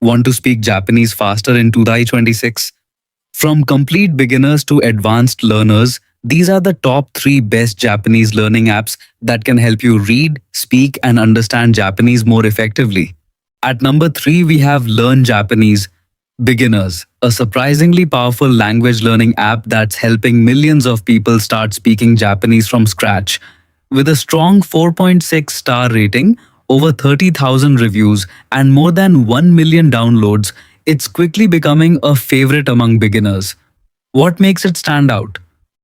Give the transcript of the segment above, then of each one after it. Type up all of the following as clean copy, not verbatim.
Want to speak Japanese faster in 2026? From complete beginners to advanced learners, these are the top 3 best Japanese learning apps that can help you read, speak, and understand Japanese more effectively. At number 3, we have Learn Japanese Beginners, a surprisingly powerful language learning app that's helping millions of people start speaking Japanese from scratch. With a strong 4.6 star rating, over 30,000 reviews, and more than 1 million downloads, it's quickly becoming a favorite among beginners. What makes it stand out?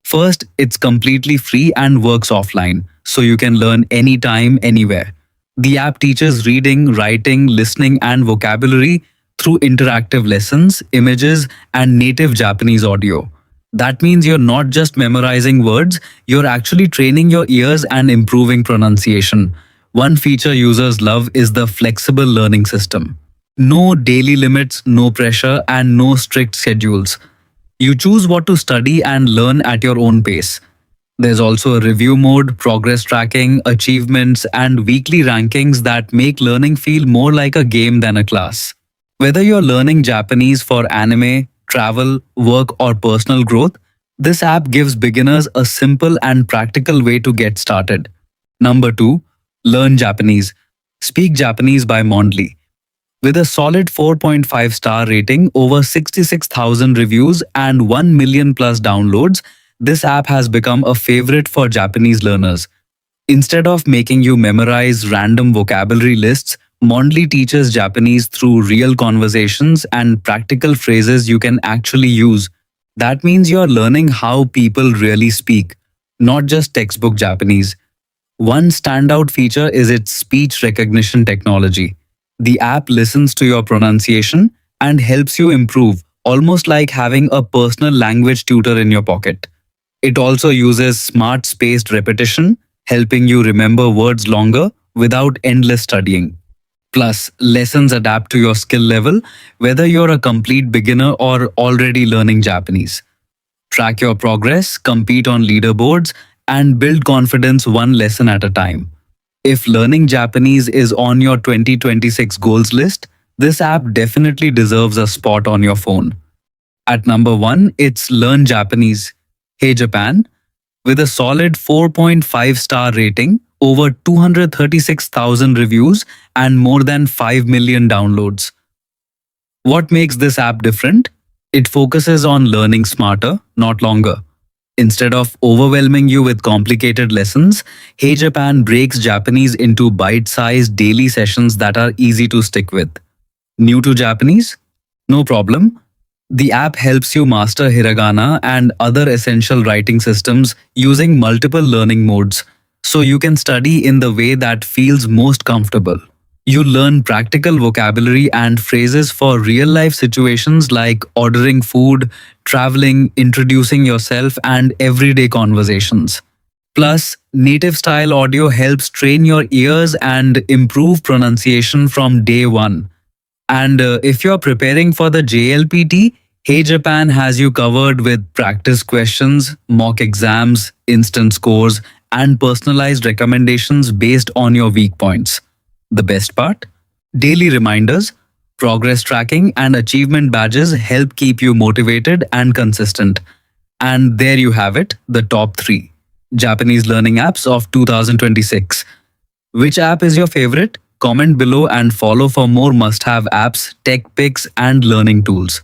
First, it's completely free and works offline, so you can learn anytime, anywhere. The app teaches reading, writing, listening, and vocabulary through interactive lessons, images, and native Japanese audio. That means you're not just memorizing words, you're actually training your ears and improving pronunciation. One feature users love is the flexible learning system. No daily limits, no pressure, and no strict schedules. You choose what to study and learn at your own pace. There's also a review mode, progress tracking, achievements, and weekly rankings that make learning feel more like a game than a class. Whether you're learning Japanese for anime, travel, work, or personal growth, this app gives beginners a simple and practical way to get started. Number 2. Learn Japanese. Speak Japanese by Mondly. With a solid 4.5 star rating, over 66,000 reviews, and 1 million plus downloads, this app has become a favorite for Japanese learners. Instead of making you memorize random vocabulary lists, Mondly teaches Japanese through real conversations and practical phrases you can actually use. That means you're learning how people really speak, not just textbook Japanese. One standout feature is its speech recognition technology. The app listens to your pronunciation and helps you improve, almost like having a personal language tutor in your pocket. It also uses smart spaced repetition, helping you remember words longer without endless studying. Plus, lessons adapt to your skill level, whether you're a complete beginner or already learning Japanese. Track your progress, compete on leaderboards, and build confidence one lesson at a time. If learning Japanese is on your 2026 goals list, this app definitely deserves a spot on your phone. At number 1, it's Learn Japanese HeyJapan. With a solid 4.5 star rating, over 236,000 reviews, and more than 5 million downloads. What makes this app different? It focuses on learning smarter, not longer. Instead of overwhelming you with complicated lessons, HeyJapan breaks Japanese into bite-sized daily sessions that are easy to stick with. New to Japanese? No problem. The app helps you master hiragana and other essential writing systems using multiple learning modes, so you can study in the way that feels most comfortable. You learn practical vocabulary and phrases for real-life situations like ordering food, traveling, introducing yourself, and everyday conversations. Plus, native-style audio helps train your ears and improve pronunciation from day one. And if you're preparing for the JLPT, HeyJapan has you covered with practice questions, mock exams, instant scores, and personalized recommendations based on your weak points. The best part? Daily reminders, progress tracking, and achievement badges help keep you motivated and consistent. And there you have it, the top 3 Japanese learning apps of 2026. Which app is your favorite? Comment below and follow for more must-have apps, tech picks, and learning tools.